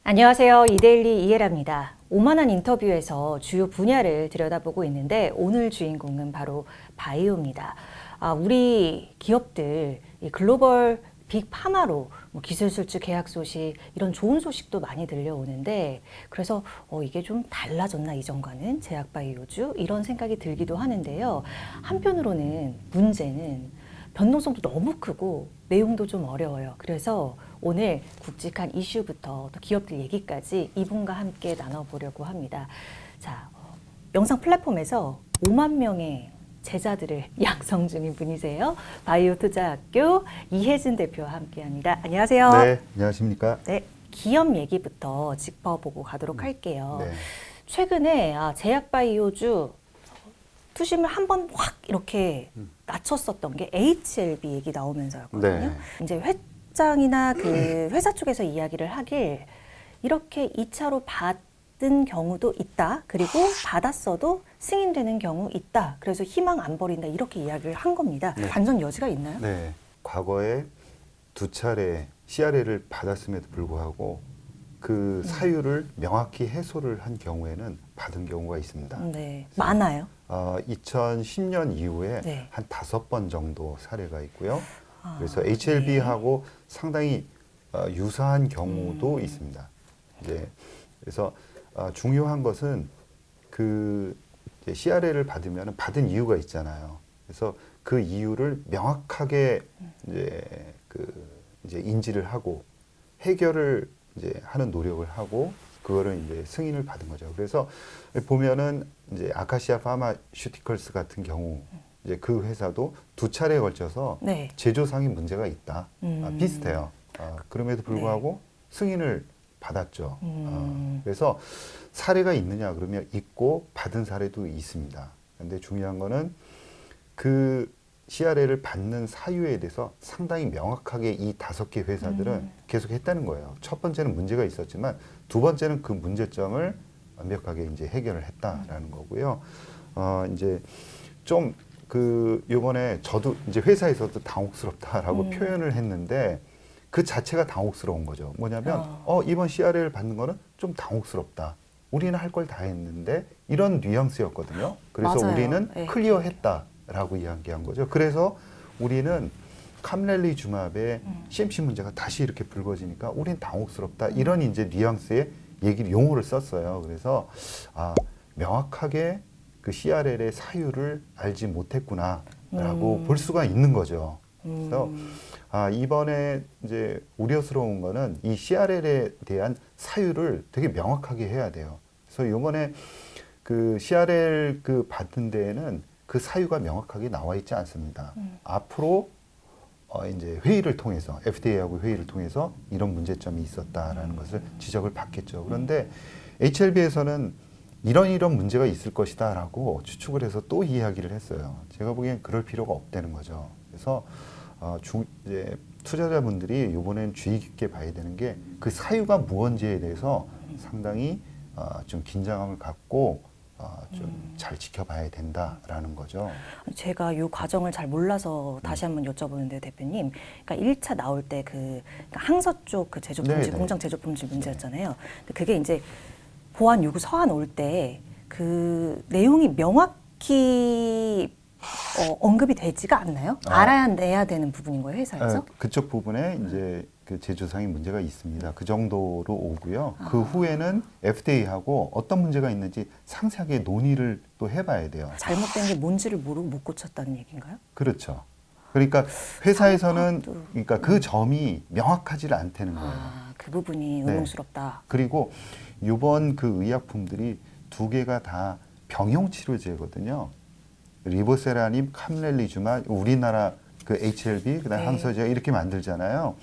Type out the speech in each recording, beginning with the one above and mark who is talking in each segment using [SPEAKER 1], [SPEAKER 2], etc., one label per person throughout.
[SPEAKER 1] 안녕하세요. 이데일리 이해랍니다. 오만한 인터뷰에서 주요 분야를 들여다보고 있는데 오늘 주인공은 바로 바이오입니다. 우리 기업들 이 글로벌 빅 파마로 기술 수출 계약 소식 이런 좋은 소식도 많이 들려오는데 그래서 이게 좀 달라졌나 이전과는 제약바이오주 이런 생각이 들기도 하는데요. 한편으로는 문제는 변동성도 너무 크고 내용도 좀 어려워요. 그래서 오늘 굵직한 이슈부터 또 기업들 얘기까지 이분과 함께 나눠보려고 합니다. 자, 영상 플랫폼에서 5만 명의 제자들을 양성 중인 분이세요. 바이오 투자학교 이혜진 대표와 함께합니다. 안녕하세요.
[SPEAKER 2] 네, 안녕하십니까?
[SPEAKER 1] 네, 기업 얘기부터 짚어보고 가도록 할게요.
[SPEAKER 2] 네.
[SPEAKER 1] 최근에 제약바이오주 투심을 한번 확 이렇게 낮췄었던 게 HLB 얘기 나오면서였거든요.
[SPEAKER 2] 네.
[SPEAKER 1] 이제 회장이나 그 회사 쪽에서 이야기를 하길 이렇게 2차로 받은 경우도 있다. 그리고 받았어도 승인되는 경우 있다. 그래서 희망 안 버린다. 이렇게 이야기를 한 겁니다.
[SPEAKER 2] 네.
[SPEAKER 1] 반전 여지가 있나요?
[SPEAKER 2] 네. 과거에 두 차례 CRA를 받았음에도 불구하고 그 사유를 명확히 해소를 한 경우에는 받은 경우가 있습니다.
[SPEAKER 1] 네. 많아요.
[SPEAKER 2] 2010년 이후에
[SPEAKER 1] 네.
[SPEAKER 2] 한 5번 정도 사례가 있고요.
[SPEAKER 1] 아,
[SPEAKER 2] 그래서 HLB하고 상당히 유사한 경우도 있습니다. 이제 그래서 중요한 것은 그 이제 CRA를 받으면 받은 이유가 있잖아요. 그래서 그 이유를 명확하게 이제 인지를 하고 해결을 이제 하는 노력을 하고 그거를 이제 승인을 받은 거죠. 그래서 보면은 이제 아카시아 파마슈티컬스 같은 경우 이제 그 회사도 두 차례에 걸쳐서
[SPEAKER 1] 네.
[SPEAKER 2] 제조상의 문제가 있다. 비슷해요. 그럼에도 불구하고 승인을 받았죠. 그래서 사례가 있느냐 그러면 있고 받은 사례도 있습니다. 근데 중요한 거는 그 CRA를 받는 사유에 대해서 상당히 명확하게 이 5개 회사들은 계속 했다는 거예요. 첫 번째는 문제가 있었지만 두 번째는 그 문제점을 완벽하게 이제 해결을 했다라는 거고요. 이제 좀 요번에 저도 이제 회사에서도 당혹스럽다라고 표현을 했는데 그 자체가 당혹스러운 거죠. 뭐냐면, 이번 CRA를 받는 거는 좀 당혹스럽다. 우리는 할 걸 다 했는데 이런 뉘앙스였거든요. 그래서
[SPEAKER 1] 맞아요.
[SPEAKER 2] 우리는
[SPEAKER 1] 네.
[SPEAKER 2] 클리어했다라고 이야기한 거죠. 그래서 우리는 캄렐리주맙의 CMC 문제가 다시 이렇게 불거지니까 우린 당혹스럽다. 이런 이제 뉘앙스의 용어를 썼어요. 그래서 명확하게 그 CRL의 사유를 알지 못했구나라고 볼 수가 있는 거죠. 그래서 이번에 이제 우려스러운 거는 이 CRL에 대한 사유를 되게 명확하게 해야 돼요. 그래서 이번에 그 CRL 그 받은 데에는 그 사유가 명확하게 나와 있지 않습니다. 앞으로 이제 회의를 통해서 FDA하고 회의를 통해서 이런 문제점이 있었다라는 것을 지적을 받겠죠. 그런데 HLB에서는 이런 문제가 있을 것이다라고 추측을 해서 또 이야기를 했어요. 제가 보기엔 그럴 필요가 없다는 거죠. 그래서 이제 투자자분들이 이번엔 주의 깊게 봐야 되는 게 그 사유가 무언지에 대해서 상당히 좀 긴장감을 갖고 좀 잘 지켜봐야 된다라는 거죠.
[SPEAKER 1] 제가 이 과정을 잘 몰라서 다시 한번 여쭤보는데 대표님, 그러니까 1차 나올 때 그러니까 항서 쪽 그 제조 품질,
[SPEAKER 2] 네네.
[SPEAKER 1] 공장 제조 품질 문제였잖아요. 근데 그게 이제 보안 요구 서한 올 때 그 내용이 명확히 언급이 되지가 않나요? 알아내야 되는 부분인 거예요, 회사에서?
[SPEAKER 2] 그쪽 부분에 이제 그 제조상의 문제가 있습니다. 그 정도로 오고요. 그 후에는 FDA하고 어떤 문제가 있는지 상세하게 논의를 또 해봐야 돼요.
[SPEAKER 1] 잘못된 게 뭔지를 모르고 못 고쳤다는 얘기인가요?
[SPEAKER 2] 그렇죠. 그러니까 회사에서는
[SPEAKER 1] 상황도.
[SPEAKER 2] 그러니까 그 점이 명확하지를 않다는 거예요.
[SPEAKER 1] 그 부분이
[SPEAKER 2] 네.
[SPEAKER 1] 의문스럽다.
[SPEAKER 2] 그리고 이번 그 의약품들이 두 개가 다 병용 치료제거든요. 리보세라님, 캄렐리주마, 우리나라 그 HLB, 그다음
[SPEAKER 1] 네.
[SPEAKER 2] 항서제 이렇게 만들잖아요.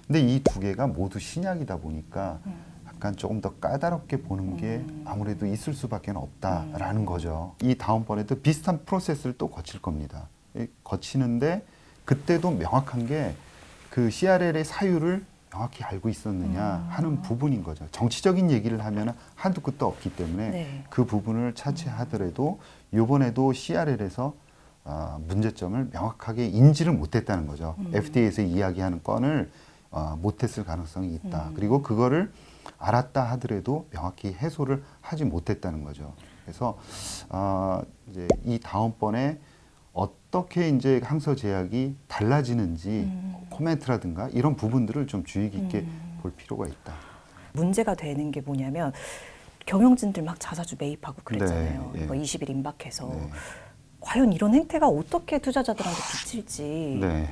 [SPEAKER 2] 근데 이 두 개가 모두 신약이다 보니까 약간 조금 더 까다롭게 보는 게 아무래도 있을 수밖에 없다라는 거죠. 이 다음번에도 비슷한 프로세스를 또 거칠 겁니다. 거치는데 그때도 명확한 게 그 CRL의 사유를 명확히 알고 있었느냐 하는 부분인 거죠. 정치적인 얘기를 하면 한두 끝도 없기 때문에
[SPEAKER 1] 네.
[SPEAKER 2] 그 부분을 차치하더라도 이번에도 CRL에서 문제점을 명확하게 인지를 못했다는 거죠. FDA에서 이야기하는 건을 못했을 가능성이 있다. 그리고 그거를 알았다 하더라도 명확히 해소를 하지 못했다는 거죠. 그래서 이제 이 다음번에 어떻게 이제 항서제약이 달라지는지 코멘트라든가 이런 부분들을 좀 주의 깊게 볼 필요가 있다.
[SPEAKER 1] 문제가 되는 게 뭐냐면 경영진들 막 자사주 매입하고 그랬잖아요.
[SPEAKER 2] 네, 예.
[SPEAKER 1] 20일 임박해서.
[SPEAKER 2] 네.
[SPEAKER 1] 과연 이런 행태가 어떻게 투자자들한테 비칠지
[SPEAKER 2] 네.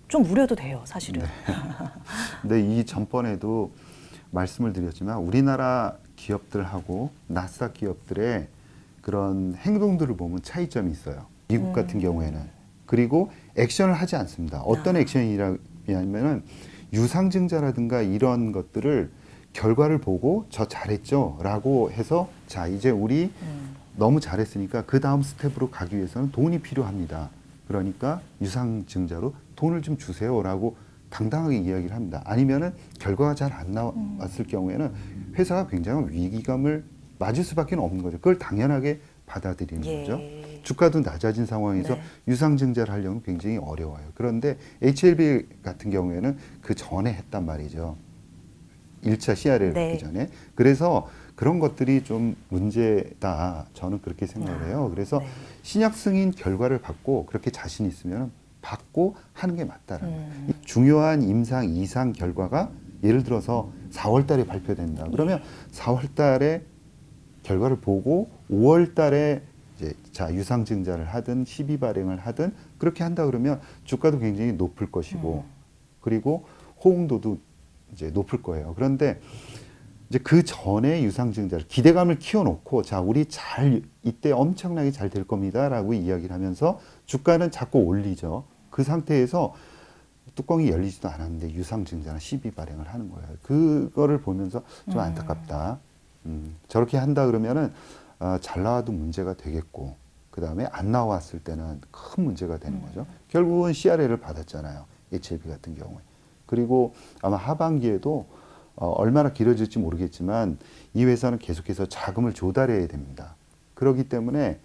[SPEAKER 1] 좀 우려도 돼요, 사실은.
[SPEAKER 2] 네. 근데 이 전번에도 말씀을 드렸지만 우리나라 기업들하고 나스닥 기업들의 그런 행동들을 보면 차이점이 있어요. 미국 같은 경우에는. 그리고 액션을 하지 않습니다. 어떤 액션이냐면은 유상증자라든가 이런 것들을 결과를 보고 저 잘했죠 라고 해서 자 이제 우리 너무 잘했으니까 그 다음 스텝으로 가기 위해서는 돈이 필요합니다. 그러니까 유상증자로 돈을 좀 주세요라고 당당하게 이야기를 합니다. 아니면은 결과가 잘 안 나왔을 경우에는 회사가 굉장히 위기감을 맞을 수밖에 없는 거죠. 그걸 당연하게 받아들이는
[SPEAKER 1] 예.
[SPEAKER 2] 거죠. 주가도 낮아진 상황에서
[SPEAKER 1] 네.
[SPEAKER 2] 유상증자를 하려면 굉장히 어려워요. 그런데 HLB 같은 경우에는 그 전에 했단 말이죠. 1차 CRL
[SPEAKER 1] 네.
[SPEAKER 2] 받기 전에. 그래서 그런 것들이 좀 문제다. 저는 그렇게 생각을 해요. 그래서
[SPEAKER 1] 네.
[SPEAKER 2] 신약 승인 결과를 받고 그렇게 자신 있으면 받고 하는 게 맞다라는 거예요. 이 중요한 임상 이상 결과가 예를 들어서 4월 달에 발표된다. 그러면 4월 달에 결과를 보고 5월 달에 이제 자 유상증자를 하든 시비 발행을 하든 그렇게 한다 그러면 주가도 굉장히 높을 것이고 그리고 호응도도 이제 높을 거예요. 그런데 이제 그 전에 유상증자를 기대감을 키워놓고 자 우리 잘 이때 엄청나게 잘 될 겁니다라고 이야기를 하면서 주가는 자꾸 올리죠. 그 상태에서 뚜껑이 열리지도 않았는데 유상증자나 시비 발행을 하는 거예요. 그거를 보면서 좀 안타깝다. 저렇게 한다 그러면은 잘 나와도 문제가 되겠고 그 다음에 안 나왔을 때는 큰 문제가 되는 거죠. 결국은 CRL을 받았잖아요. HLB 같은 경우에. 그리고 아마 하반기에도 얼마나 길어질지 모르겠지만 이 회사는 계속해서 자금을 조달해야 됩니다. 그렇기 때문에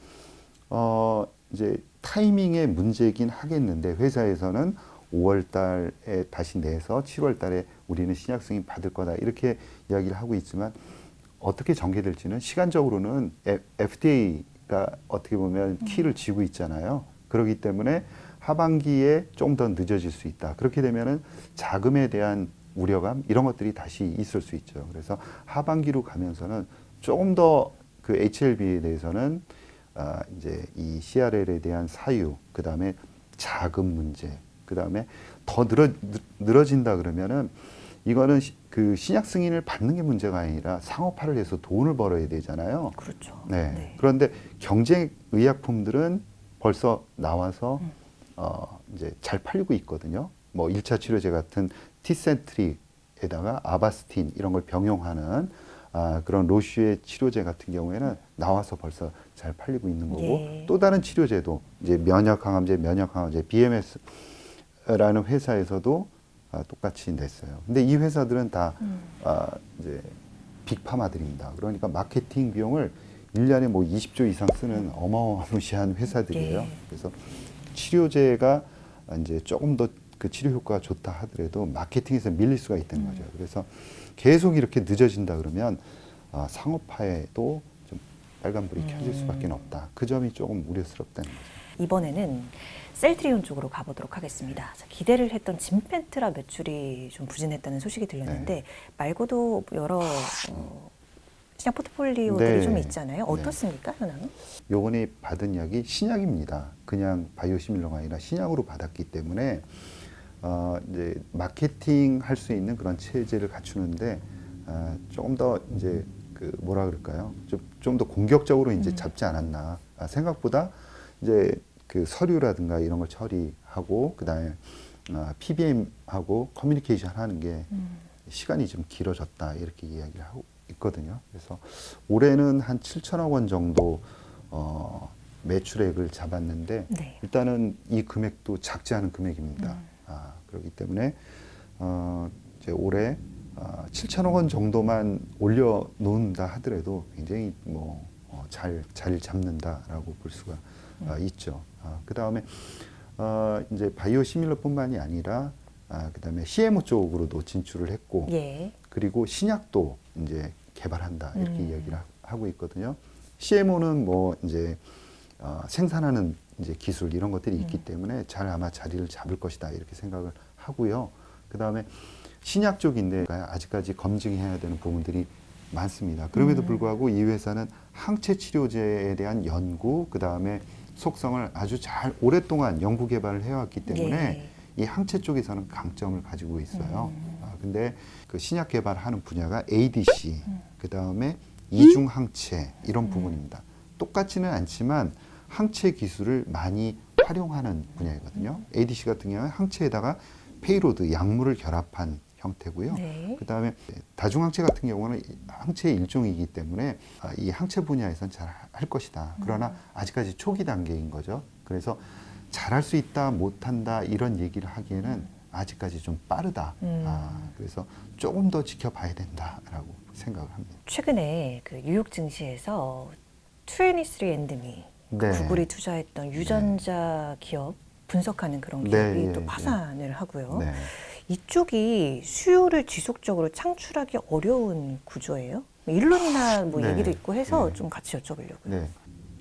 [SPEAKER 2] 이제 타이밍의 문제이긴 하겠는데 회사에서는 5월 달에 다시 내서 7월 달에 우리는 신약 승인 받을 거다 이렇게 이야기를 하고 있지만 어떻게 전개될지는 시간적으로는 FDA가 어떻게 보면 키를 쥐고 있잖아요. 그렇기 때문에 하반기에 좀 더 늦어질 수 있다. 그렇게 되면은 자금에 대한 우려감 이런 것들이 다시 있을 수 있죠. 그래서 하반기로 가면서는 조금 더 그 HLB에 대해서는 이제 이 CRL에 대한 사유, 그 다음에 자금 문제, 그 다음에 더 늘어진다 그러면은 이거는 그 신약 승인을 받는 게 문제가 아니라 상업화를 해서 돈을 벌어야 되잖아요.
[SPEAKER 1] 그렇죠.
[SPEAKER 2] 네.
[SPEAKER 1] 네.
[SPEAKER 2] 그런데 경쟁 의약품들은 벌써 나와서 이제 잘 팔리고 있거든요. 뭐 1차 치료제 같은 티센트릭에다가 아바스틴 이런 걸 병용하는 그런 로슈의 치료제 같은 경우에는 나와서 벌써 잘 팔리고 있는 거고
[SPEAKER 1] 예.
[SPEAKER 2] 또 다른 치료제도 이제 면역항암제 BMS라는 회사에서도 똑같이 냈어요. 근데 이 회사들은 다 이제 빅파마들입니다. 그러니까 마케팅 비용을 1년에 뭐 20조 이상 쓰는 어마어마무시한 회사들이에요.
[SPEAKER 1] 예.
[SPEAKER 2] 그래서 치료제가 이제 조금 더 그 치료 효과가 좋다 하더라도 마케팅에서 밀릴 수가 있다는 거죠. 그래서 계속 이렇게 늦어진다 그러면 상업화에도 좀 빨간불이 켜질 수밖에 없다. 그 점이 조금 우려스럽다는 거죠.
[SPEAKER 1] 이번에는 셀트리온 쪽으로 가보도록 하겠습니다. 자, 기대를 했던 진펜트라 매출이 좀 부진했다는 소식이 들렸는데
[SPEAKER 2] 네.
[SPEAKER 1] 말고도 여러 시장 포트폴리오들이
[SPEAKER 2] 네.
[SPEAKER 1] 좀 있잖아요.
[SPEAKER 2] 네.
[SPEAKER 1] 어떻습니까, 현황은?
[SPEAKER 2] 요번에 받은 약이 신약입니다. 그냥 바이오시밀러가 아니라 신약으로 받았기 때문에 이제 마케팅 할 수 있는 그런 체제를 갖추는데 조금 더 이제 그 뭐라 그럴까요? 좀 더 공격적으로 이제 잡지 않았나. 생각보다 이제 그 서류라든가 이런 걸 처리하고 그다음에 PBM하고 커뮤니케이션 하는 게 시간이 좀 길어졌다 이렇게 이야기를 하고 있거든요. 그래서 올해는 한 7천억 원 정도 매출액을 잡았는데
[SPEAKER 1] 네.
[SPEAKER 2] 일단은 이 금액도 작지 않은 금액입니다. 그렇기 때문에 이제 올해 7천억 원 정도만 올려놓는다 하더라도 굉장히 뭐 잘 잡는다라고 볼 수가 있죠. 그 다음에 이제 바이오 시밀러뿐만이 아니라 그 다음에 CMO 쪽으로도 진출을 했고
[SPEAKER 1] 예.
[SPEAKER 2] 그리고 신약도 이제 개발한다 이렇게 이야기를 하고 있거든요. CMO는 뭐 이제 생산하는 이제 기술 이런 것들이 있기 때문에 잘 아마 자리를 잡을 것이다 이렇게 생각을 하고요. 그 다음에 신약 쪽인데 아직까지 검증해야 되는 부분들이 많습니다. 그럼에도 불구하고 이 회사는 항체 치료제에 대한 연구, 그 다음에 속성을 아주 잘 오랫동안 연구 개발을 해왔기 때문에
[SPEAKER 1] 예.
[SPEAKER 2] 이 항체 쪽에서는 강점을 가지고 있어요. 근데 그 신약 개발하는 분야가 ADC, 그 다음에 이중 항체 이런 부분입니다. 똑같지는 않지만 항체 기술을 많이 활용하는 분야이거든요. ADC 같은 경우는 항체에다가 페이로드, 약물을 결합한 형태고요.
[SPEAKER 1] 네.
[SPEAKER 2] 그 다음에 다중항체 같은 경우는 항체의 일종이기 때문에 이 항체 분야에선 잘 할 것이다. 그러나 아직까지 초기 단계인 거죠. 그래서 잘할 수 있다, 못한다 이런 얘기를 하기에는 아직까지 좀 빠르다. 그래서 조금 더 지켜봐야 된다라고 생각을 합니다.
[SPEAKER 1] 최근에 그 뉴욕 증시에서 23andMe
[SPEAKER 2] 네.
[SPEAKER 1] 구글이 투자했던 유전자 기업 분석하는 그런
[SPEAKER 2] 네,
[SPEAKER 1] 기업이
[SPEAKER 2] 예,
[SPEAKER 1] 또 파산을 하고요.
[SPEAKER 2] 네.
[SPEAKER 1] 이쪽이 수요를 지속적으로 창출하기 어려운 구조예요. 일론이나 뭐
[SPEAKER 2] 네,
[SPEAKER 1] 얘기도 있고 해서
[SPEAKER 2] 네.
[SPEAKER 1] 좀 같이 여쭤보려고요.
[SPEAKER 2] 네.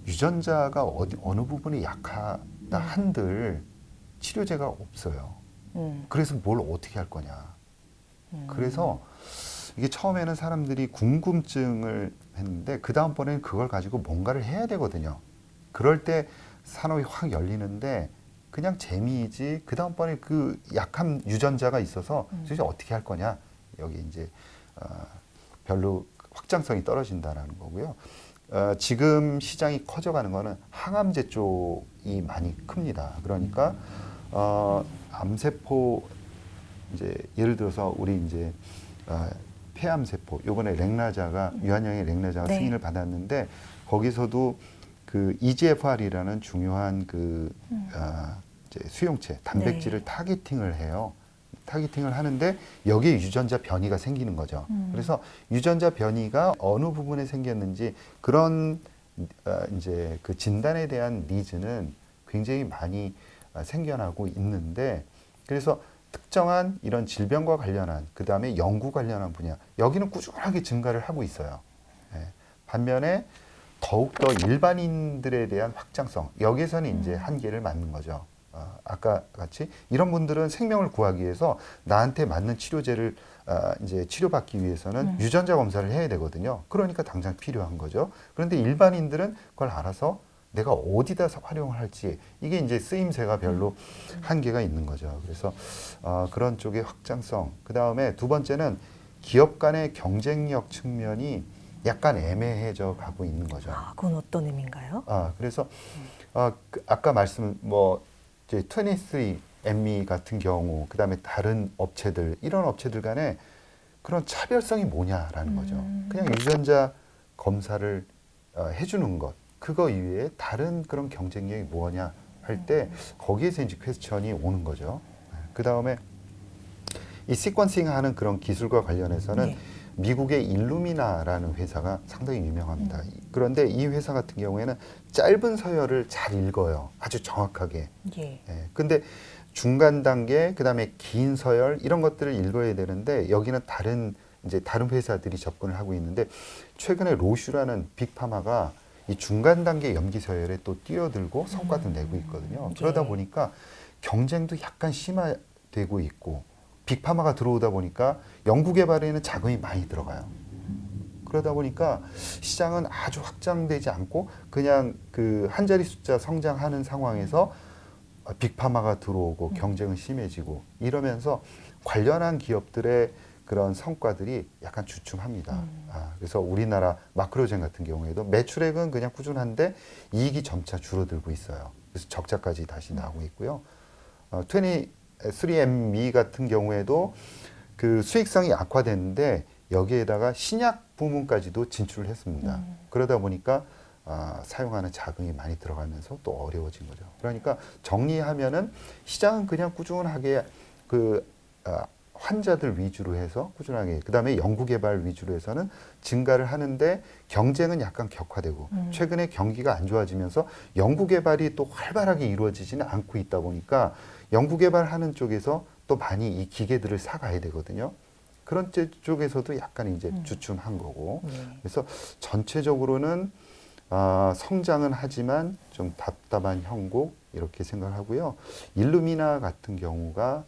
[SPEAKER 2] 유전자가 어느 부분이 약하다 한들 치료제가 없어요. 그래서 뭘 어떻게 할 거냐. 그래서 이게 처음에는 사람들이 궁금증을 했는데 그 다음번에는 그걸 가지고 뭔가를 해야 되거든요. 그럴 때 산업이 확 열리는데 그냥 재미이지 그 다음번에 그 약한 유전자가 있어서 도대체 어떻게 할 거냐. 여기 이제 별로 확장성이 떨어진다라는 거고요. 지금 시장이 커져가는 거는 항암제 쪽이 많이 큽니다. 그러니까 암세포 이제 예를 들어서 우리 이제 폐암세포 요번에 렉나자가 유한양의 렉나자가
[SPEAKER 1] 네.
[SPEAKER 2] 승인을 받았는데 거기서도 그 EGFR이라는 중요한 그 이제 수용체 단백질을
[SPEAKER 1] 네.
[SPEAKER 2] 타겟팅을 해요. 타겟팅을 하는데 여기에 유전자 변이가 생기는 거죠. 그래서 유전자 변이가 어느 부분에 생겼는지 그런 이제 그 진단에 대한 니즈는 굉장히 많이 생겨나고 있는데 그래서 특정한 이런 질병과 관련한 그 다음에 연구 관련한 분야 여기는 꾸준하게 증가를 하고 있어요. 예. 반면에 더욱더 일반인들에 대한 확장성 여기에서는 이제 한계를 맞는 거죠. 아까 같이 이런 분들은 생명을 구하기 위해서 나한테 맞는 치료제를 이제 치료받기 위해서는 유전자 검사를 해야 되거든요. 그러니까 당장 필요한 거죠. 그런데 일반인들은 그걸 알아서 내가 어디다 활용을 할지 이게 이제 쓰임새가 별로 한계가 있는 거죠. 그래서 그런 쪽의 확장성. 그 다음에 두 번째는 기업 간의 경쟁력 측면이 약간 애매해져 가고 있는 거죠.
[SPEAKER 1] 그건 어떤 의미인가요?
[SPEAKER 2] 그래서 아까 말씀 뭐 이제 23andMe 같은 경우 그다음에 다른 업체들 이런 업체들 간에 그런 차별성이 뭐냐라는 거죠. 그냥 유전자 검사를 해주는 것 그거 이외에 다른 그런 경쟁력이 뭐냐 할 때 거기에서 이제 퀘스천이 오는 거죠. 그 다음에 이 시퀀싱 하는 그런 기술과 관련해서는
[SPEAKER 1] 네.
[SPEAKER 2] 미국의 일루미나라는 회사가 상당히 유명합니다. 그런데 이 회사 같은 경우에는 짧은 서열을 잘 읽어요. 아주 정확하게.
[SPEAKER 1] 예.
[SPEAKER 2] 예. 근데 중간 단계, 그다음에 긴 서열 이런 것들을 읽어야 되는데 여기는 이제 다른 회사들이 접근을 하고 있는데 최근에 로슈라는 빅파마가 이 중간 단계 염기 서열에 또 뛰어들고 성과도 내고 있거든요. 그러다 보니까 경쟁도 약간 심화되고 있고 빅파마가 들어오다 보니까 연구 개발에는 자금이 많이 들어가요. 그러다 보니까 시장은 아주 확장되지 않고 그냥 그 한 자리 숫자 성장하는 상황에서 빅파마가 들어오고 경쟁은 심해지고 이러면서 관련한 기업들의 그런 성과들이 약간 주춤합니다. 그래서 우리나라 마크로젠 같은 경우에도 매출액은 그냥 꾸준한데 이익이 점차 줄어들고 있어요. 그래서 적자까지 다시 나오고 있고요. 23andMe 같은 경우에도 그 수익성이 악화됐는데 여기에다가 신약 부문까지도 진출을 했습니다. 그러다 보니까 사용하는 자금이 많이 들어가면서 또 어려워진 거죠. 그러니까 정리하면은 시장은 그냥 꾸준하게 그 환자들 위주로 해서 꾸준하게 그다음에 연구개발 위주로 해서는 증가를 하는데 경쟁은 약간 격화되고 최근에 경기가 안 좋아지면서 연구개발이 또 활발하게 이루어지지는 않고 있다 보니까 연구개발하는 쪽에서 또 많이 이 기계들을 사가야 되거든요. 그런 쪽에서도 약간 이제 주춤한 거고.
[SPEAKER 1] 네.
[SPEAKER 2] 그래서 전체적으로는 성장은 하지만 좀 답답한 형국 이렇게 생각하고요. 일루미나 같은 경우가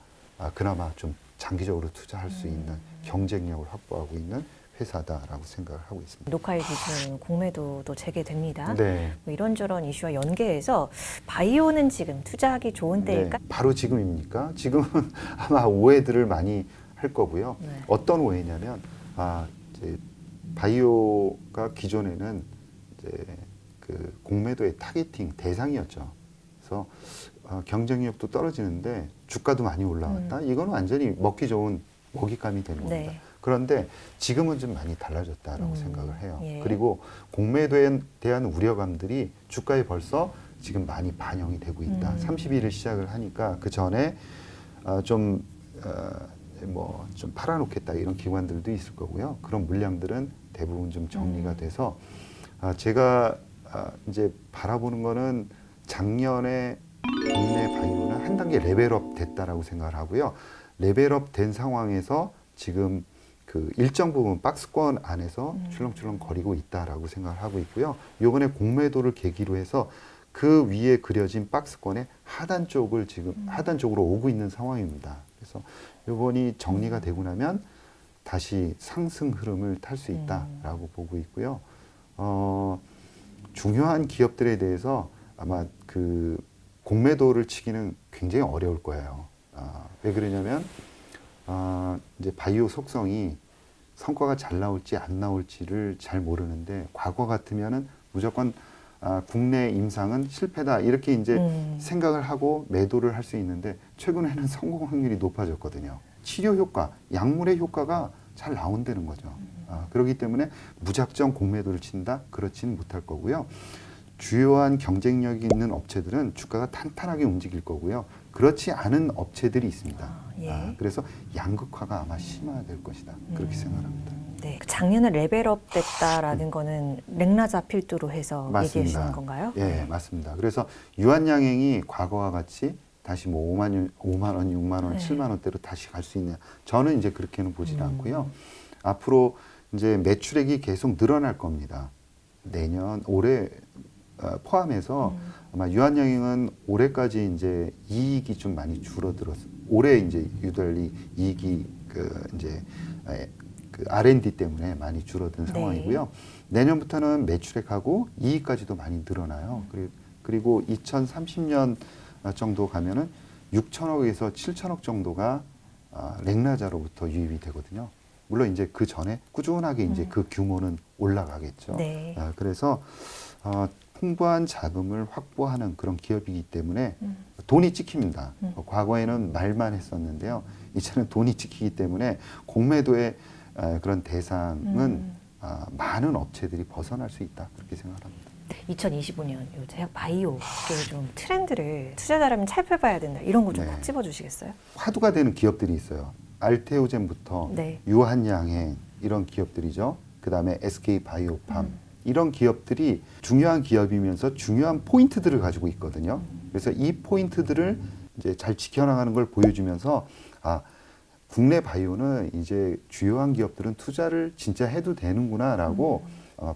[SPEAKER 2] 그나마 좀 장기적으로 투자할 수 있는 경쟁력을 확보하고 있는 회사다라고 생각을 하고 있습니다.
[SPEAKER 1] 로컬 기준 공매도도 재개됩니다.
[SPEAKER 2] 네.
[SPEAKER 1] 뭐 이런저런 이슈와 연계해서 바이오는 지금 투자하기 좋은 때일까?
[SPEAKER 2] 네. 바로 지금입니까? 지금은 아마 오해들을 많이 할 거고요.
[SPEAKER 1] 네.
[SPEAKER 2] 어떤 오해냐면 이제 바이오가 기존에는 이제 그 공매도의 타겟팅 대상이었죠. 그래서 경쟁력도 떨어지는데 주가도 많이 올라왔다. 이건 완전히 먹기 좋은 먹잇감이 되는 겁니다.
[SPEAKER 1] 네.
[SPEAKER 2] 그런데 지금은 좀 많이 달라졌다라고 생각을 해요.
[SPEAKER 1] 예.
[SPEAKER 2] 그리고 공매도에 대한 우려감들이 주가에 벌써 지금 많이 반영이 되고 있다. 30일을 시작을 하니까 그 전에 좀 팔아놓겠다 이런 기관들도 있을 거고요. 그런 물량들은 대부분 좀 정리가 돼서 제가 이제 바라보는 거는 작년에 국내 바이오는 한 단계 레벨업 됐다라고 생각을 하고요. 레벨업 된 상황에서 지금 그 일정 부분 박스권 안에서 출렁출렁 거리고 있다라고 생각을 하고 있고요. 이번에 공매도를 계기로 해서 그 위에 그려진 박스권의 하단 쪽을 지금 하단 쪽으로 오고 있는 상황입니다. 그래서 이번이 정리가 되고 나면 다시 상승 흐름을 탈 수 있다라고 보고 있고요. 중요한 기업들에 대해서 아마 그 공매도를 치기는 굉장히 어려울 거예요. 왜 그러냐면 이제 바이오 속성이 성과가 잘 나올지 안 나올지를 잘 모르는데 과거 같으면은 무조건 국내 임상은 실패다 이렇게 이제 생각을 하고 매도를 할 수 있는데 최근에는 성공 확률이 높아졌거든요. 치료 효과, 약물의 효과가 잘 나온다는 거죠. 그렇기 때문에 무작정 공매도를 친다? 그렇지는 못할 거고요. 주요한 경쟁력이 있는 업체들은 주가가 탄탄하게 움직일 거고요. 그렇지 않은 업체들이 있습니다.
[SPEAKER 1] 예.
[SPEAKER 2] 그래서 양극화가 아마 심화될 것이다. 그렇게 생각합니다.
[SPEAKER 1] 네. 작년에 레벨업 됐다라는 거는 렉나자 필두로 해서 얘기하시는 건가요?
[SPEAKER 2] 예, 맞습니다. 그래서 유한양행이 과거와 같이 다시 뭐 5만 원, 6만 원,
[SPEAKER 1] 네.
[SPEAKER 2] 7만 원대로 다시 갈 수 있냐? 저는 이제 그렇게는 보지는 않고요. 앞으로 이제 매출액이 계속 늘어날 겁니다. 내년, 올해 포함해서 아마 유한양행은 올해까지 이제 이익이 좀 많이 줄어들었어. 올해 이제 유달리 이익이 그 R&D 때문에 많이 줄어든
[SPEAKER 1] 네.
[SPEAKER 2] 상황이고요. 내년부터는 매출액하고 이익까지도 많이 늘어나요. 그리고 2030년 정도 가면은 6천억에서 7천억 정도가 렉나자로부터 유입이 되거든요. 물론 이제 그 전에 꾸준하게 이제 그 규모는 올라가겠죠.
[SPEAKER 1] 네.
[SPEAKER 2] 그래서 풍부한 자금을 확보하는 그런 기업이기 때문에 돈이 찍힙니다. 과거에는 말만 했었는데요. 이제는 돈이 찍히기 때문에 공매도의 그런 대상은 많은 업체들이 벗어날 수 있다. 그렇게 생각합니다.
[SPEAKER 1] 2025년 요 제약 바이오 좀 트렌드를 투자자라면 살펴봐야 된다. 이런 거 좀 콕
[SPEAKER 2] 네.
[SPEAKER 1] 집어주시겠어요?
[SPEAKER 2] 화두가 되는 기업들이 있어요. 알테오젠부터
[SPEAKER 1] 네.
[SPEAKER 2] 유한양행 이런 기업들이죠. 그다음에 SK 바이오팜 이런 기업들이 중요한 기업이면서 중요한 포인트들을 가지고 있거든요. 그래서 이 포인트들을 이제 잘 지켜나가는 걸 보여주면서 국내 바이오는 이제 주요한 기업들은 투자를 진짜 해도 되는구나라고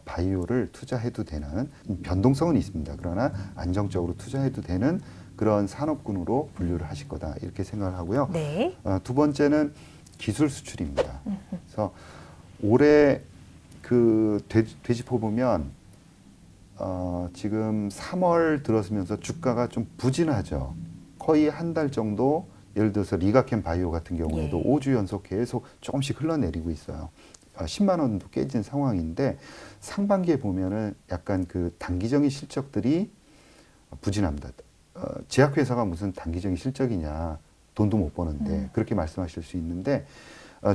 [SPEAKER 2] 바이오를 투자해도 되는 변동성은 있습니다. 그러나 안정적으로 투자해도 되는 그런 산업군으로 분류를 하실 거다 이렇게 생각을 하고요.
[SPEAKER 1] 네.
[SPEAKER 2] 두 번째는 기술 수출입니다. 그래서 올해 그 되짚어 보면 지금 3월 들어서면서 주가가 좀 부진하죠. 거의 한 달 정도 예를 들어서 리가켄 바이오 같은 경우에도
[SPEAKER 1] 예.
[SPEAKER 2] 5주 연속 계속 조금씩 흘러내리고 있어요. 10만 원도 깨진 상황인데 상반기에 보면은 약간 그 단기적인 실적들이 부진합니다. 제약회사가 무슨 단기적인 실적이냐, 돈도 못 버는데 그렇게 말씀하실 수 있는데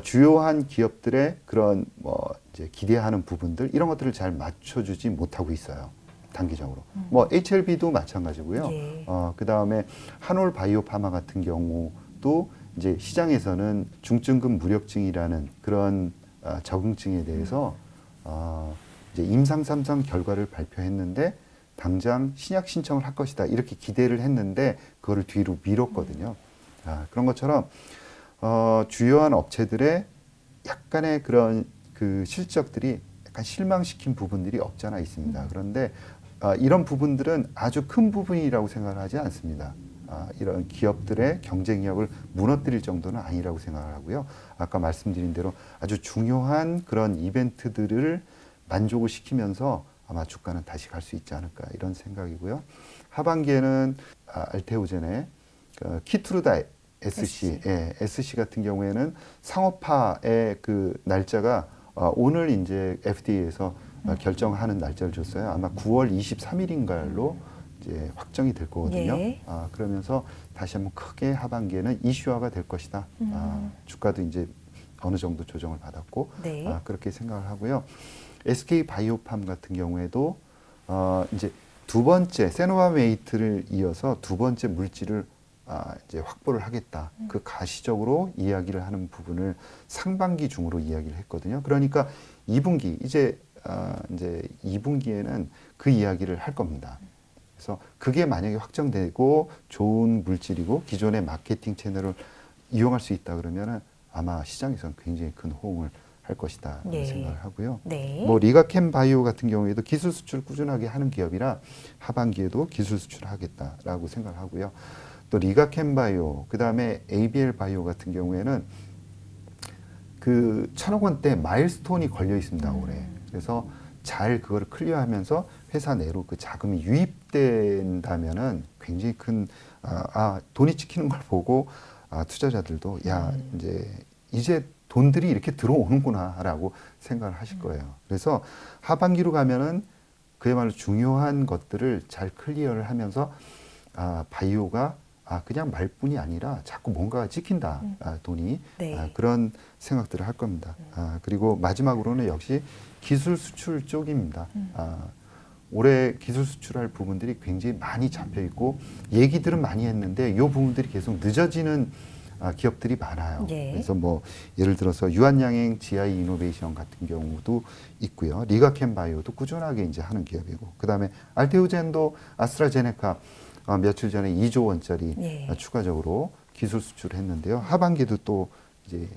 [SPEAKER 2] 주요한 기업들의 그런 뭐 이제 기대하는 부분들 이런 것들을 잘 맞춰주지 못하고 있어요. 단기적으로. 뭐 HLB도 마찬가지고요.
[SPEAKER 1] 예.
[SPEAKER 2] 그 다음에 한올 바이오파마 같은 경우도 이제 시장에서는 중증급 무력증이라는 그런 적응증에 대해서 이제 임상 3상 결과를 발표했는데 당장 신약 신청을 할 것이다 이렇게 기대를 했는데 그거를 뒤로 미뤘거든요. 그런 것처럼 주요한 업체들의 약간의 그런 그 실적들이 약간 실망시킨 부분들이 없지 않아 있습니다. 그런데 이런 부분들은 아주 큰 부분이라고 생각을 하지 않습니다. 이런 기업들의 경쟁력을 무너뜨릴 정도는 아니라고 생각을 하고요. 아까 말씀드린 대로 아주 중요한 그런 이벤트들을 만족을 시키면서 아마 주가는 다시 갈 수 있지 않을까 이런 생각이고요. 하반기에는 알테오젠의 키투르다 SC, 예, SC 같은 경우에는 상업화의 그 날짜가 오늘 이제 FDA에서 결정하는 날짜를 줬어요. 아마 9월 23일인가로 이제 확정이 될 거거든요.
[SPEAKER 1] 예.
[SPEAKER 2] 그러면서 다시 한번 크게 하반기에는 이슈화가 될 것이다. 주가도 이제 어느 정도 조정을 받았고
[SPEAKER 1] 네.
[SPEAKER 2] 그렇게 생각을 하고요. SK 바이오팜 같은 경우에도 이제 두 번째 세노바메이트를 이어서 두 번째 물질을 이제 확보를 하겠다. 그 가시적으로 이야기를 하는 부분을 상반기 중으로 이야기를 했거든요. 그러니까 2분기 이제 2분기에는 그 이야기를 할 겁니다. 그래서 그게 만약에 확정되고 좋은 물질이고 기존의 마케팅 채널을 이용할 수 있다 그러면은 아마 시장에서는 굉장히 큰 호응을 할 것이다
[SPEAKER 1] 예.
[SPEAKER 2] 생각을 하고요.
[SPEAKER 1] 네.
[SPEAKER 2] 뭐 리가캠 바이오 같은 경우에도 기술 수출 꾸준하게 하는 기업이라 하반기에도 기술 수출을 하겠다라고 생각을 하고요. 또 리가캠 바이오, 그다음에 ABL 바이오 같은 경우에는 그 1,000억 원대 마일스톤이 걸려 있습니다, 올해. 그래서 잘 그걸 클리어하면서 회사 내로 그 자금이 유입된다면은 굉장히 큰 돈이 찍히는 걸 보고 투자자들도 야 이제 돈들이 이렇게 들어오는구나라고 생각을 하실 거예요. 그래서 하반기로 가면은 그야말로 중요한 것들을 잘 클리어를 하면서 바이오가 그냥 말뿐이 아니라 자꾸 뭔가가 찍힌다 돈이
[SPEAKER 1] 네.
[SPEAKER 2] 그런 생각들을 할 겁니다. 그리고 마지막으로는 역시 기술 수출 쪽입니다. 올해 기술 수출할 부분들이 굉장히 많이 잡혀 있고 얘기들은 많이 했는데 이 부분들이 계속 늦어지는 기업들이 많아요.
[SPEAKER 1] 예.
[SPEAKER 2] 그래서 뭐 예를 들어서 유한양행 GI 이노베이션 같은 경우도 있고요. 리가캠 바이오도 꾸준하게 이제 하는 기업이고, 그다음에 알테오젠도 아스트라제네카 며칠 전에 2조 원짜리
[SPEAKER 1] 예.
[SPEAKER 2] 추가적으로 기술 수출했는데요. 하반기도 또 이제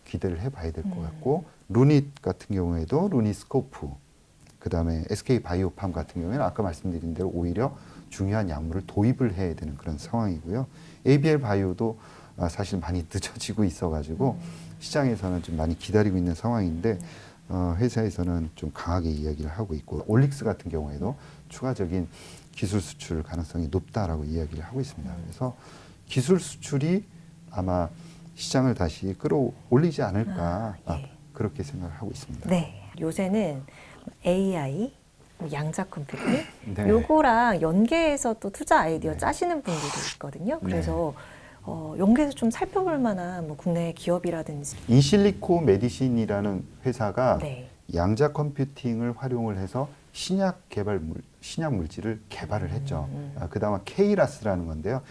[SPEAKER 2] 기대를 해봐야 될 것 같고, 루닛 같은 경우에도 루닛스코프, 그다음에 SK 바이오팜 같은 경우에는 아까 말씀드린 대로 오히려 중요한 약물을 도입을 해야 되는 그런 상황이고요. ABL 바이오도 사실 많이 늦어지고 있어가지고 시장에서는 좀 많이 기다리고 있는 상황인데 회사에서는 좀 강하게 이야기를 하고 있고, 올릭스 같은 경우에도 추가적인 기술 수출 가능성이 높다라고 이야기를 하고 있습니다. 그래서 기술 수출이 아마 시장을 다시 끌어올리지 않을까
[SPEAKER 1] 예.
[SPEAKER 2] 그렇게 생각을 하고 있습니다.
[SPEAKER 1] 네. 요새는 AI, 양자 컴퓨팅
[SPEAKER 2] 네.
[SPEAKER 1] 요거랑 연계해서 또 투자 아이디어 짜시는 분들도 있거든요. 그래서 연계해서 좀 살펴볼 만한 뭐 국내 기업이라든지.
[SPEAKER 2] 인실리코 메디신이라는 회사가
[SPEAKER 1] 네.
[SPEAKER 2] 양자 컴퓨팅을 활용을 해서 신약 물질을 개발을 했죠. 그다음에 케이라스라는 건데요.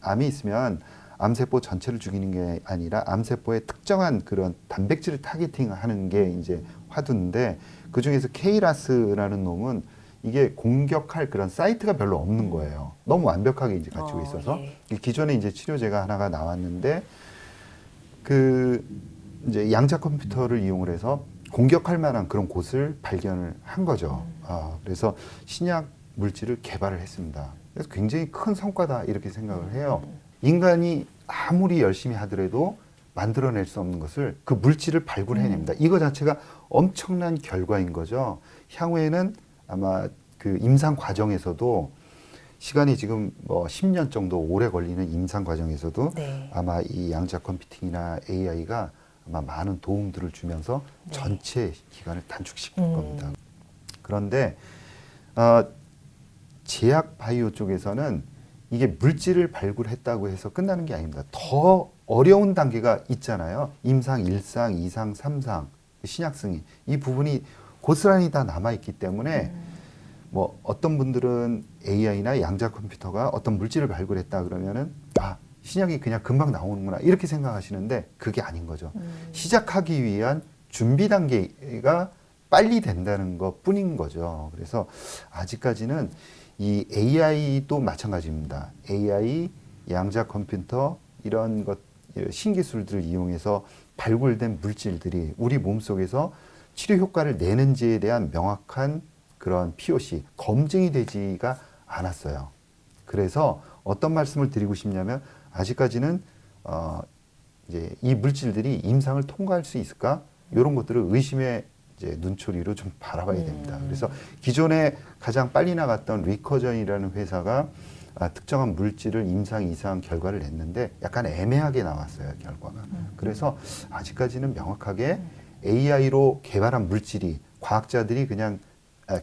[SPEAKER 2] 암이 있으면 암세포 전체를 죽이는 게 아니라 암세포의 특정한 그런 단백질을 타겟팅하는 게 이제 화두인데, 그 중에서 케이라스라는 놈은 이게 공격할 그런 사이트가 별로 없는 거예요. 너무 완벽하게 이제 갖추고 있어서
[SPEAKER 1] 예.
[SPEAKER 2] 기존에 이제 치료제가 하나가 나왔는데 그 이제 양자 컴퓨터를 이용을 해서 공격할 만한 그런 곳을 발견을 한 거죠. 그래서 신약 물질을 개발을 했습니다. 그래서 굉장히 큰 성과다 이렇게 생각을 해요. 인간이 아무리 열심히 하더라도 만들어낼 수 없는 것을 그 물질을 발굴해냅니다. 이거 자체가 엄청난 결과인 거죠. 향후에는 아마 그 임상 과정에서도 시간이 지금 뭐 10년 정도 오래 걸리는 임상 과정에서도
[SPEAKER 1] 네.
[SPEAKER 2] 아마 이 양자 컴퓨팅이나 AI가 아마 많은 도움들을 주면서
[SPEAKER 1] 네.
[SPEAKER 2] 전체 기간을 단축시킬 겁니다. 그런데 제약 바이오 쪽에서는 이게 물질을 발굴했다고 해서 끝나는 게 아닙니다. 더 어려운 단계가 있잖아요. 임상 1상, 2상, 3상, 신약 승인. 이 부분이 고스란히 다 남아있기 때문에 뭐 어떤 분들은 AI나 양자 컴퓨터가 어떤 물질을 발굴했다 그러면은 신약이 그냥 금방 나오는구나 이렇게 생각하시는데 그게 아닌 거죠. 시작하기 위한 준비 단계가 빨리 된다는 것 뿐인 거죠. 그래서 아직까지는 이 AI도 마찬가지입니다. AI, 양자 컴퓨터 이런 것 신기술들을 이용해서 발굴된 물질들이 우리 몸속에서 치료 효과를 내는지에 대한 명확한 그런 POC, 검증이 되지가 않았어요. 그래서 어떤 말씀을 드리고 싶냐면 아직까지는 이제 이 물질들이 임상을 통과할 수 있을까? 이런 것들을 의심의 이제 눈초리로 좀 바라봐야 됩니다. 그래서 기존에 가장 빨리 나갔던 리커전이라는 회사가 특정한 물질을 임상 이상 결과를 냈는데 약간 애매하게 나왔어요, 결과가. 그래서 아직까지는 명확하게 AI로 개발한 물질이 과학자들이 그냥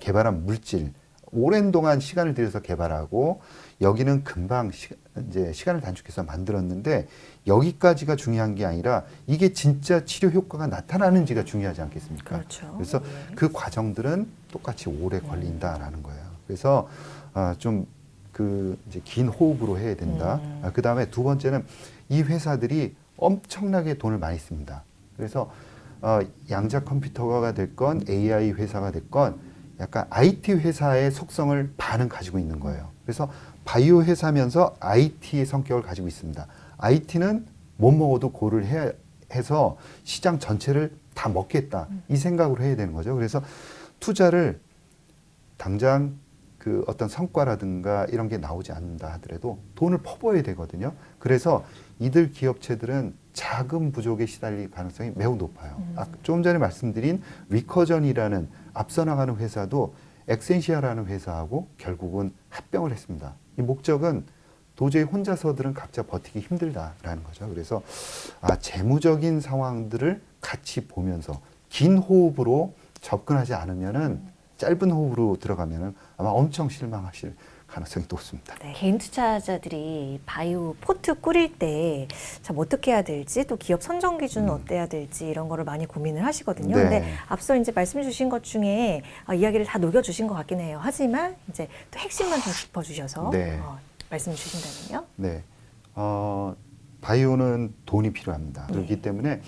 [SPEAKER 2] 개발한 물질 오랜 동안 시간을 들여서 개발하고 여기는 금방 이제 시간을 단축해서 만들었는데 여기까지가 중요한 게 아니라 이게 진짜 치료 효과가 나타나는지가 중요하지 않겠습니까?
[SPEAKER 1] 그렇죠.
[SPEAKER 2] 그래서 그 과정들은 똑같이 오래 걸린다라는 거예요. 그래서 좀 그 이제 긴 호흡으로 해야 된다. 그 다음에 두 번째는 이 회사들이 엄청나게 돈을 많이 씁니다. 그래서 양자 컴퓨터가 됐건 AI 회사가 됐건 약간 IT 회사의 속성을 반은 가지고 있는 거예요. 그래서 바이오 회사면서 IT의 성격을 가지고 있습니다. IT는 못 먹어도 고를 해서 시장 전체를 다 먹겠다. 이 생각으로 해야 되는 거죠. 그래서 투자를 당장 그 어떤 성과라든가 이런 게 나오지 않는다 하더라도 돈을 퍼부어야 되거든요. 그래서 이들 기업체들은 자금 부족에 시달릴 가능성이 매우 높아요. 조금 전에 말씀드린 리커전이라는 앞서 나가는 회사도 엑센시아라는 회사하고 결국은 합병을 했습니다. 이 목적은 도저히 혼자서들은 각자 버티기 힘들다라는 거죠. 그래서 재무적인 상황들을 같이 보면서 긴 호흡으로 접근하지 않으면은 짧은 호흡으로 들어가면은 아마 엄청 실망하실 가능성이 높습니다.
[SPEAKER 1] 네. 개인 투자자들이 바이오 포트 꾸릴 때 참 어떻게 해야 될지 또 기업 선정 기준은 어때야 될지 이런 거를 많이 고민을 하시거든요.
[SPEAKER 2] 네.
[SPEAKER 1] 근데 앞서 이제 말씀 주신 것 중에 이야기를 다 녹여 주신 것 같긴 해요. 하지만 이제 또 핵심만 좀 짚어 주셔서
[SPEAKER 2] 네.
[SPEAKER 1] 말씀 주신다면요.
[SPEAKER 2] 네. 바이오는 돈이 필요합니다. 그렇기 때문에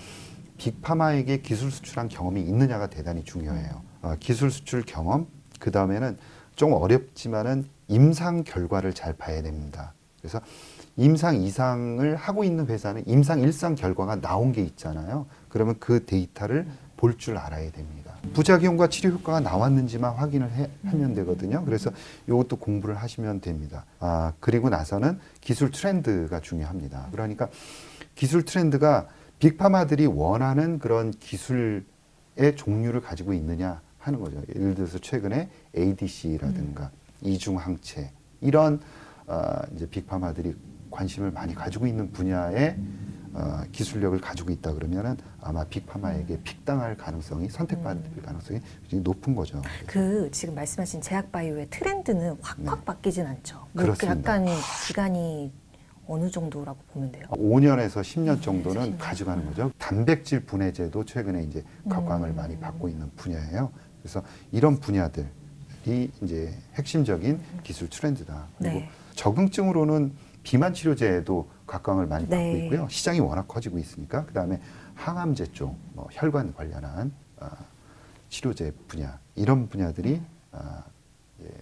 [SPEAKER 2] 빅파마에게 기술 수출한 경험이 있느냐가 대단히 중요해요. 기술 수출 경험, 그 다음에는 좀 어렵지만은 임상 결과를 잘 봐야 됩니다. 그래서 임상 이상을 하고 있는 회사는 임상 일상 결과가 나온 게 있잖아요. 그러면 그 데이터를 볼 줄 알아야 됩니다. 부작용과 치료 효과가 나왔는지만 확인을 하면 되거든요. 그래서 이것도 공부를 하시면 됩니다. 그리고 나서는 기술 트렌드가 중요합니다. 그러니까 기술 트렌드가 빅파마들이 원하는 그런 기술의 종류를 가지고 있느냐 하는 거죠. 예를 들어서 최근에 ADC라든가 이중항체 이런 이제 빅파마들이 관심을 많이 가지고 있는 분야의 기술력을 가지고 있다 그러면은 아마 빅파마에게 픽당할 가능성이 선택받을 가능성이 굉장히 높은 거죠.
[SPEAKER 1] 그 지금 말씀하신 제약바이오의 트렌드는 확확 바뀌진 않죠.
[SPEAKER 2] 그렇습니다.
[SPEAKER 1] 약간 기간이 어느 정도라고 보면 돼요?
[SPEAKER 2] 5년에서 10년 정도는 가져가는 거죠. 단백질 분해제도 최근에 이제 각광을 많이 받고 있는 분야예요. 그래서 이런 분야들이 이제 핵심적인 기술 트렌드다. 그리고
[SPEAKER 1] 네.
[SPEAKER 2] 적응증으로는 비만 치료제에도 각광을 많이 받고
[SPEAKER 1] 네.
[SPEAKER 2] 있고요. 시장이 워낙 커지고 있으니까 그다음에 항암제 쪽, 혈관 관련한 치료제 분야 이런 분야들이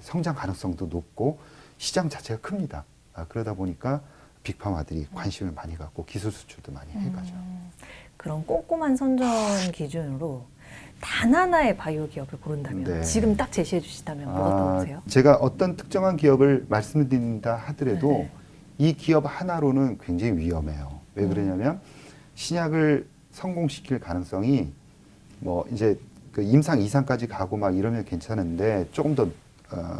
[SPEAKER 2] 성장 가능성도 높고 시장 자체가 큽니다. 그러다 보니까 빅파마들이 관심을 많이 갖고 기술 수출도 많이 해가죠.
[SPEAKER 1] 그런 꼼꼼한 선정 기준으로 단 하나의 바이오 기업을 고른다면
[SPEAKER 2] 네.
[SPEAKER 1] 지금 딱 제시해 주시다면 뭐가 떠오르세요?
[SPEAKER 2] 제가 어떤 특정한 기업을 말씀드린다 하더라도
[SPEAKER 1] 네.
[SPEAKER 2] 이 기업 하나로는 굉장히 위험해요. 왜 그러냐면 신약을 성공시킬 가능성이 뭐 이제 그 임상 이상까지 가고 막 이러면 괜찮은데 조금 더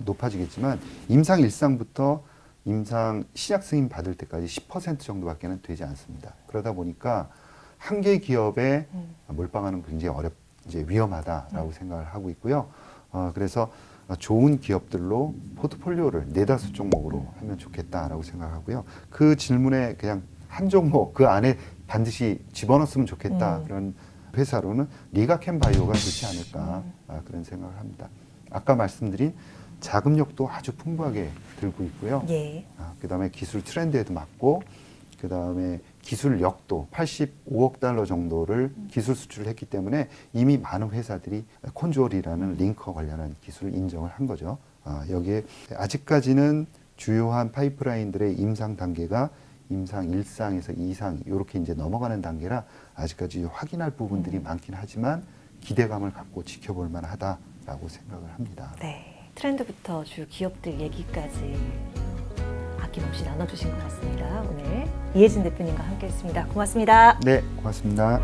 [SPEAKER 2] 높아지겠지만 임상 일상부터 임상 신약 승인 받을 때까지 10% 정도밖에는 되지 않습니다. 그러다 보니까 한 개 기업에 몰빵하는 굉장히 이제 위험하다라고 생각을 하고 있고요. 그래서 좋은 기업들로 포트폴리오를 4-5 종목으로 하면 좋겠다라고 생각하고요. 그 질문에 그냥 한 종목 그 안에 반드시 집어넣었으면 좋겠다 그런 회사로는 리가켄 바이오가 좋지 않을까 그런 생각을 합니다. 아까 말씀드린 자금력도 아주 풍부하게 들고 있고요.
[SPEAKER 1] 예.
[SPEAKER 2] 그다음에 기술 트렌드에도 맞고 그다음에 기술력도 85억 달러 정도를 기술 수출을 했기 때문에 이미 많은 회사들이 콘졸이라는 링커 관련한 기술을 인정을 한 거죠. 여기에 아직까지는 주요한 파이프라인들의 임상 단계가 임상 1상에서 2상 이렇게 이제 넘어가는 단계라 아직까지 확인할 부분들이 많긴 하지만 기대감을 갖고 지켜볼 만하다라고 생각을 합니다.
[SPEAKER 1] 네, 트렌드부터 주요 기업들 얘기까지 아낌없이 나눠주신 것 같습니다. 오늘 이혜진 대표님과 함께했습니다. 고맙습니다.
[SPEAKER 2] 네, 고맙습니다.